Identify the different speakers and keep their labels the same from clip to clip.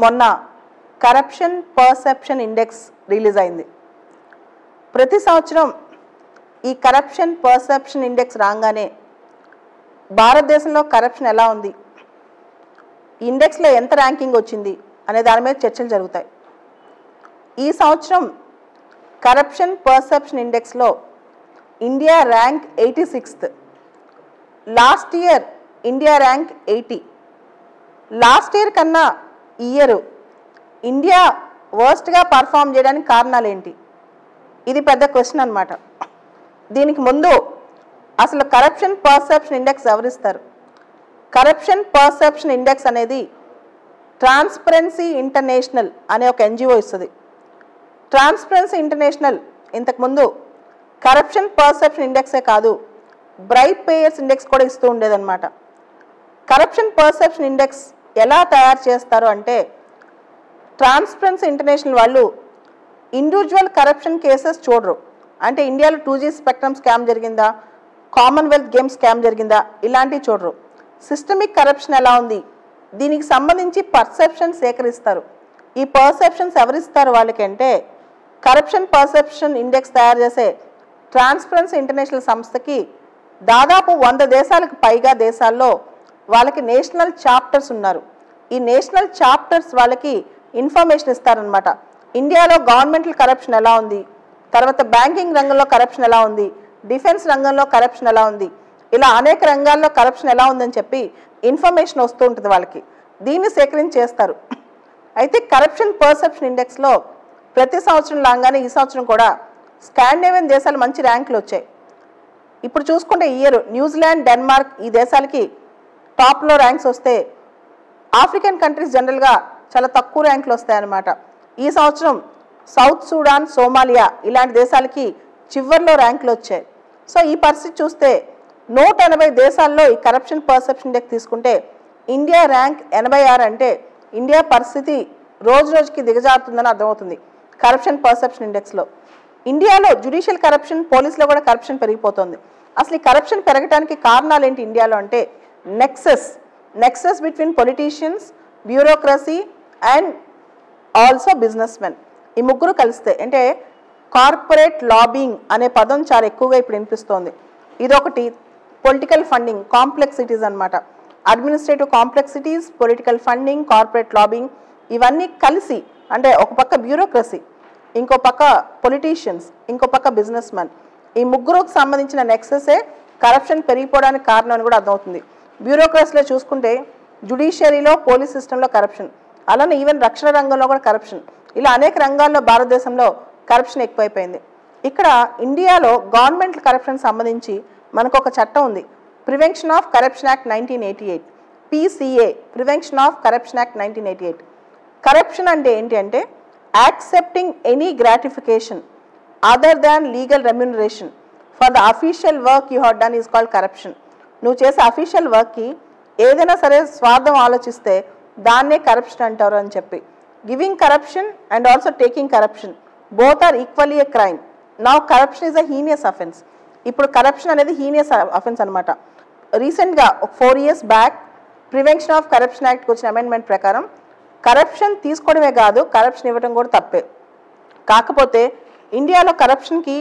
Speaker 1: మొన్న corruption perception index release అయింది. ప్రతి సంవత్సరం ఈ కరప్షన్ పర్సెప్షన్ ఇండెక్స్ రాగానే భారతదేశంలో కరప్షన్ ఎలా ఉంది, ఇండెక్స్లో ఎంత ర్యాంకింగ్ వచ్చింది అనే దాని మీద చర్చలు జరుగుతాయి. ఈ సంవత్సరం కరప్షన్ పర్సెప్షన్ ఇండెక్స్లో India rank 86th. Last year India rank 80. Last year కన్నా ఈ ఇయర్ ఇండియా వర్స్ట్గా పర్ఫామ్ చేయడానికి కారణాలు ఏంటి? ఇది పెద్ద క్వశ్చన్ అన్నమాట. దీనికి ముందు అసలు కరప్షన్ పర్సెప్షన్ ఇండెక్స్ ఎవరిస్తారు? కరప్షన్ పర్సెప్షన్ ఇండెక్స్ అనేది ట్రాన్స్పరెన్సీ ఇంటర్నేషనల్ అనే ఒక ఎన్జిఓ ఇస్తుంది. ట్రాన్స్పరెన్సీ ఇంటర్నేషనల్ ఇంతకుముందు కరప్షన్ పర్సెప్షన్ ఇండెక్సే కాదు, బ్రైబ్ పేయర్స్ ఇండెక్స్ కూడా ఇస్తూ ఉండేదన్నమాట. కరప్షన్ పర్సెప్షన్ ఇండెక్స్ ఎలా తయారు చేస్తారు అంటే, ట్రాన్స్పరెన్సీ ఇంటర్నేషనల్ వాళ్ళు ఇండివిజువల్ కరప్షన్ కేసెస్ చూడరు. అంటే ఇండియాలో 2G స్పెక్ట్రమ్ స్కామ్ జరిగిందా, కామన్వెల్త్ గేమ్స్ స్కామ్ జరిగిందా, ఇలాంటివి చూడరు. సిస్టమిక్ కరప్షన్ ఎలా ఉంది, దీనికి సంబంధించి పర్సెప్షన్ సేకరిస్తారు. ఈ పర్సెప్షన్స్ ఎవరిస్తారు వాళ్ళకి అంటే, కరప్షన్ పర్సెప్షన్ ఇండెక్స్ తయారు చేసే ట్రాన్స్పరెన్సీ ఇంటర్నేషనల్ సంస్థకి దాదాపు 100 దేశాలకు పైగా దేశాల్లో వాళ్ళకి నేషనల్ చాప్టర్స్ ఉన్నారు. ఈ నేషనల్ చాప్టర్స్ వాళ్ళకి ఇన్ఫర్మేషన్ ఇస్తారనమాట. ఇండియాలో గవర్నమెంటల్ కరప్షన్ ఎలా ఉంది, తర్వాత బ్యాంకింగ్ రంగంలో కరప్షన్ ఎలా ఉంది, డిఫెన్స్ రంగంలో కరప్షన్ ఎలా ఉంది, ఇలా అనేక రంగాల్లో కరప్షన్ ఎలా ఉందని చెప్పి ఇన్ఫర్మేషన్ వస్తూ ఉంటుంది వాళ్ళకి. దీన్ని సేకరించి చేస్తారు. అయితే కరప్షన్ పర్సెప్షన్ ఇండెక్స్లో ప్రతి సంవత్సరం లాగానే ఈ సంవత్సరం కూడా స్కాండినేవియన్ దేశాలు మంచి ర్యాంకులు వచ్చాయి. ఇప్పుడు చూసుకుంటే ఈ ఇయర్ న్యూజిలాండ్, డెన్మార్క్ ఈ దేశాలకి టాప్లో ర్యాంక్స్ వస్తే, ఆఫ్రికన్ కంట్రీస్ జనరల్గా చాలా తక్కువ ర్యాంకులు వస్తాయన్నమాట. ఈ సంవత్సరం సౌత్ సూడాన్, సోమాలియా ఇలాంటి దేశాలకి చివరిలో ర్యాంకులు వచ్చాయి. సో ఈ పరిస్థితి చూస్తే 180 దేశాల్లో ఈ కరప్షన్ పర్సెప్షన్ ఇండెక్స్ తీసుకుంటే ఇండియా ర్యాంక్ 86 అంటే ఇండియా పరిస్థితి రోజు రోజుకి దిగజారుతుందని అర్థమవుతుంది. కరప్షన్ పర్సెప్షన్ ఇండెక్స్లో ఇండియాలో జ్యుడిషియల్ కరప్షన్, పోలీసులో కూడా కరప్షన్ పెరిగిపోతుంది. అసలు ఈ కరప్షన్ పెరగడానికి కారణాలు ఏంటి ఇండియాలో అంటే, Nexus between politicians, bureaucracy and also business men. ఈ ముగ్గురు కలిస్తే అంటే కార్పొరేట్ లాబింగ్ అనే పదం చాలా ఎక్కువగా ఇప్పుడు వినిపిస్తోంది. ఇదొకటి. పొలిటికల్ ఫండింగ్ కాంప్లెక్సిటీస్ అనమాట. Administrative complexities, political funding, corporate lobbying ఇవన్నీ కలిసి, అంటే ఒక పక్క బ్యూరోక్రసీ, ఇంకో పక్క పొలిటీషియన్స్, ఇంకో పక్క బిజినెస్ మ్యాన్, ఈ ముగ్గురుకు సంబంధించిన నెక్సెసే కరప్షన్ పెరిగిపోవడానికి కారణం అని కూడా అర్థమవుతుంది. బ్యూరోక్రసీలో చూసుకుంటే జ్యుడిషియరీలో, పోలీస్ సిస్టంలో కరప్షన్, అలానే ఈవెన్ రక్షణ రంగంలో కూడా కరప్షన్, ఇలా అనేక రంగాల్లో భారతదేశంలో కరప్షన్ ఎక్కువైపోయింది. ఇక్కడ ఇండియాలో గవర్నమెంట్ కరప్షన్ సంబంధించి మనకు ఒక చట్టం ఉంది, prevention of corruption act 1988, PCA, prevention of corruption act 1988. Corruption అంటే ఏంటి అంటే, accepting any gratification other than legal remuneration for the official work you have done is called corruption. నువ్వు చేసే అఫీషియల్ వర్క్కి ఏదైనా సరే స్వార్థం ఆలోచిస్తే దాన్నే కరప్షన్ అంటారు అని చెప్పి. Giving corruption and also taking corruption both are equally a crime. Now corruption is a heinous offence. ఇప్పుడు కరప్షన్ అనేది హీనియస్ అఫెన్స్ అనమాట. రీసెంట్గా 4 years back prevention of corruption యాక్ట్కి వచ్చిన అమెండ్మెంట్ ప్రకారం కరప్షన్ తీసుకోవడమే కాదు, కరప్షన్ ఇవ్వడం కూడా తప్పే. కాకపోతే ఇండియాలో కరప్షన్కి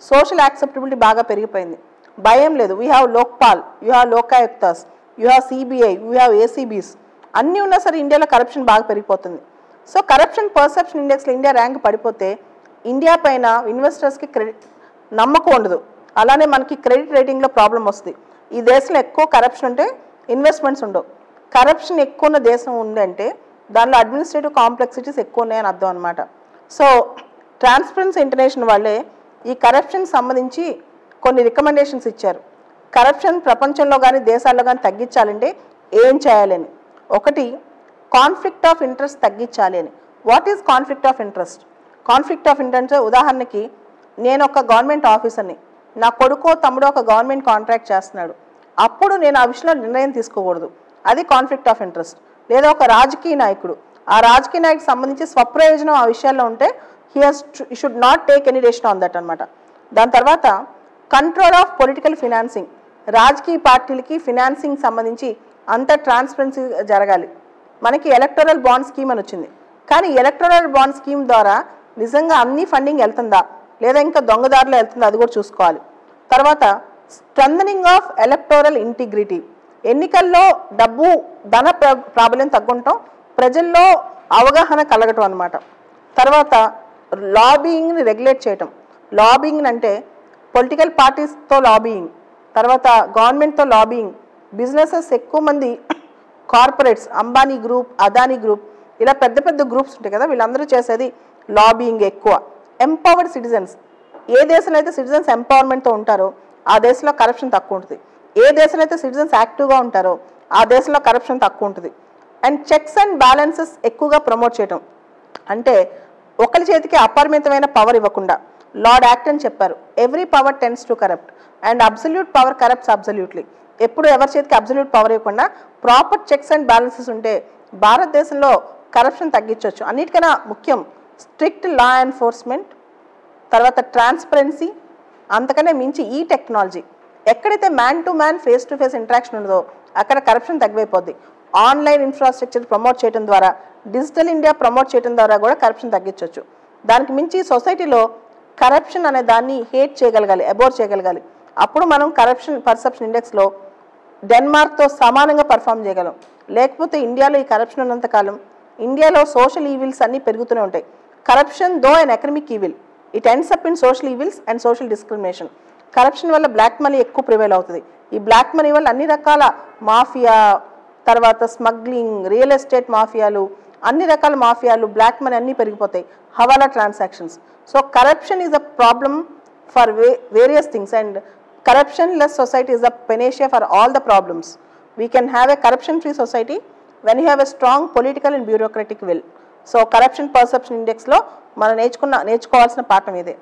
Speaker 1: సోషల్ యాక్సెప్టబిలిటీ బాగా పెరిగిపోయింది. భయం లేదు. We have Lokpal, you have Lokayuktas, you have CBI, you have ACBs, అన్నీ ఉన్నా సరే ఇండియాలో కరప్షన్ బాగా పెరిగిపోతుంది. సో కరప్షన్ పర్సెప్షన్ ఇండెక్స్లో ఇండియా ర్యాంక్ పడిపోతే ఇండియా పైన ఇన్వెస్టర్స్కి క్రెడిట్ నమ్మకం ఉండదు. అలానే మనకి క్రెడిట్ రేటింగ్లో ప్రాబ్లం వస్తుంది. ఈ దేశంలో ఎక్కువ కరప్షన్ ఉంటే ఇన్వెస్ట్మెంట్స్ ఉండవు. కరప్షన్ ఎక్కువ ఉన్న దేశం ఉందంటే దానిలో అడ్మినిస్ట్రేటివ్ కాంప్లెక్సిటీస్ ఎక్కువ ఉన్నాయని అర్థం అనమాట. సో ట్రాన్స్పరెన్సీ ఇంటర్నేషనల్ వాళ్ళే ఈ కరప్షన్ సంబంధించి కొన్ని రికమెండేషన్స్ ఇచ్చారు. కరప్షన్ ప్రపంచంలో కానీ దేశాల్లో కానీ తగ్గించాలంటే ఏం చేయాలని. ఒకటి, కాన్ఫ్లిక్ట్ ఆఫ్ ఇంట్రెస్ట్ తగ్గించాలి అని. What is conflict of interest? Conflict of interest ఉదాహరణకి, నేను ఒక గవర్నమెంట్ ఆఫీసర్ని, నా కొడుకో తమ్ముడో ఒక గవర్నమెంట్ కాంట్రాక్ట్ చేస్తున్నాడు, అప్పుడు నేను ఆ విషయంలో నిర్ణయం తీసుకోకూడదు, అది కాన్ఫ్లిక్ట్ ఆఫ్ ఇంట్రెస్ట్. లేదా ఒక రాజకీయ నాయకుడు, ఆ రాజకీయ నాయకుడికి సంబంధించి స్వప్రయోజనం ఆ విషయాల్లో ఉంటే he should not take any decision on that అనమాట. దాని తర్వాత కంట్రోల్ ఆఫ్ పొలిటికల్ ఫినాన్సింగ్, రాజకీయ పార్టీలకి ఫినాన్సింగ్ సంబంధించి అంత ట్రాన్స్పరెన్సీ జరగాలి. మనకి ఎలక్టోరల్ బాండ్ స్కీమ్ అని వచ్చింది. కానీ ఎలక్టోరల్ బాండ్ స్కీమ్ ద్వారా నిజంగా అన్ని ఫండింగ్ వెళ్తుందా లేదా ఇంకా దొంగదారిలో వెళ్తుందా అది కూడా చూసుకోవాలి. తర్వాత స్ట్రెంథనింగ్ ఆఫ్ ఎలక్టోరల్ ఇంటిగ్రిటీ, ఎన్నికల్లో డబ్బు ధన ప్రాబల్యం తగ్గుంటాం, ప్రజల్లో అవగాహన కలగటం అన్నమాట. తర్వాత లాబియింగ్ని రెగ్యులేట్ చేయటం. లాబియింగ్ అంటే పొలిటికల్ పార్టీస్తో లాబియింగ్, తర్వాత గవర్నమెంట్తో లాబియింగ్, బిజినెసెస్ ఎక్కువ మంది corporates, Ambani group, Adani group, ఇలా పెద్ద పెద్ద గ్రూప్స్ ఉంటాయి కదా, వీళ్ళందరూ చేసేది లాబియింగ్ ఎక్కువ. ఎంపవర్డ్ సిటిజన్స్, ఏ దేశంలో అయితే సిటిజన్స్ ఎంపవర్మెంట్తో ఉంటారో ఆ దేశంలో కరప్షన్ తక్కువ ఉంటుంది. ఏ దేశంలో అయితే సిటిజన్స్ యాక్టివ్గా ఉంటారో ఆ దేశంలో కరప్షన్ తక్కువ ఉంటుంది. అండ్ చెక్స్ అండ్ బ్యాలెన్సెస్ ఎక్కువగా ప్రమోట్ చేయటం, అంటే ఒకరి చేతికి అపరిమితమైన పవర్ ఇవ్వకుండా. లార్డ్ యాక్ట్ అని చెప్పారు, every power tends to corrupt and absolute power corrupts absolutely. ఎప్పుడు ఎవరి చేతికి అబ్సల్యూట్ పవర్ ఇవ్వకుండా ప్రాపర్ చెక్స్ అండ్ బ్యాలెన్సెస్ ఉంటే భారతదేశంలో కరప్షన్ తగ్గించవచ్చు. అన్నిటికన్నా ముఖ్యం స్ట్రిక్ట్ లా ఎన్ఫోర్స్మెంట్, తర్వాత ట్రాన్స్పరెన్సీ, అంతకనే మించి ఈ టెక్నాలజీ. ఎక్కడైతే man to man face to face interaction ఉండదో అక్కడ కరప్షన్ తగ్గిపోద్ది. ఆన్లైన్ ఇన్ఫ్రాస్ట్రక్చర్ ప్రమోట్ చేయడం ద్వారా, డిజిటల్ ఇండియా ప్రమోట్ చేయడం ద్వారా కూడా కరప్షన్ తగ్గించవచ్చు. దానికి మించి సొసైటీలో కరప్షన్ అనే దాన్ని హేట్ చేయగలగాలి, అబోర్ చేయగలగాలి. అప్పుడు మనం కరప్షన్ పర్సెప్షన్ ఇండెక్స్లో డెన్మార్క్తో సమానంగా పర్ఫామ్ చేయగలం. లేకపోతే ఇండియాలో ఈ కరప్షన్ ఉన్నంతకాలం ఇండియాలో సోషల్ ఈవిల్స్ అన్నీ పెరుగుతూనే ఉంటాయి. Corruption though and economic evil, it ends up in social evils and social discrimination. Corruption వల్ల బ్లాక్ మనీ ఎక్కువ ప్రివైల్ అవుతుంది. ఈ బ్లాక్ మనీ వల్ల అన్ని రకాల మాఫియా, తర్వాత స్మగ్లింగ్, రియల్ ఎస్టేట్ మాఫియాలు, అన్ని రకాల మాఫియాలు, బ్లాక్ మనీ అన్నీ పెరిగిపోతాయి, hawala transactions. So corruption is a problem for various things and corruption less society is a panacea for all the problems. We can have a corruption free society when you have a strong political and bureaucratic will. So corruption perception index లో మనం నేర్చుకోవాల్సిన పాఠం ఇదే.